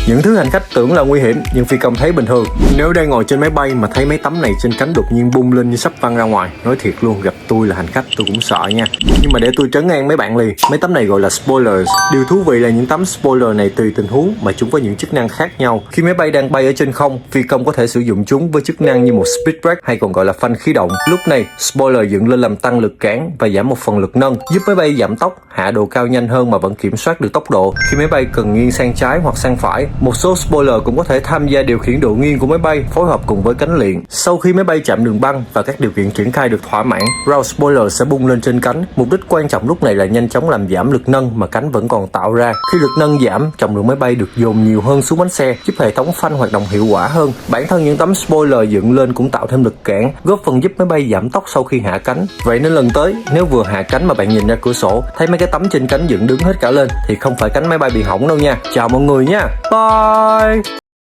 Những thứ hành khách tưởng là nguy hiểm nhưng phi công thấy bình thường. Nếu đang ngồi trên máy bay mà thấy mấy tấm này trên cánh đột nhiên bung lên như sắp văng ra ngoài, nói thiệt luôn, gặp tôi là hành khách tôi cũng sợ nha. Nhưng mà để tôi trấn an mấy bạn liền, mấy tấm này gọi là spoilers. Điều thú vị là những tấm spoiler này tùy tình huống mà chúng có những chức năng khác nhau. Khi máy bay đang bay ở trên không, phi công có thể sử dụng chúng với chức năng như một speed brake hay còn gọi là phanh khí động. Lúc này, spoiler dựng lên làm tăng lực cản và giảm một phần lực nâng, giúp máy bay giảm tốc, hạ độ cao nhanh hơn mà vẫn kiểm soát được tốc độ. Khi máy bay cần nghiêng sang trái hoặc sang phải, một số spoiler cũng có thể tham gia điều khiển độ nghiêng của máy bay, phối hợp cùng với cánh luyện. Sau khi máy bay chạm đường băng và các điều kiện triển khai được thỏa mãn, round spoiler sẽ bung lên trên cánh. Mục đích quan trọng lúc này là nhanh chóng làm giảm lực nâng mà cánh vẫn còn tạo ra. Khi lực nâng giảm, trọng lượng máy bay được dồn nhiều hơn xuống bánh xe, giúp hệ thống phanh hoạt động hiệu quả hơn. Bản thân những tấm spoiler dựng lên cũng tạo thêm lực cản, góp phần giúp máy bay giảm tốc sau khi hạ cánh. Vậy nên lần tới, nếu vừa hạ cánh mà bạn nhìn ra cửa sổ, thấy mấy cái tấm trên cánh dựng đứng hết cả lên thì không phải cánh máy bay bị hỏng đâu nha. Chào mọi người nha. Bye.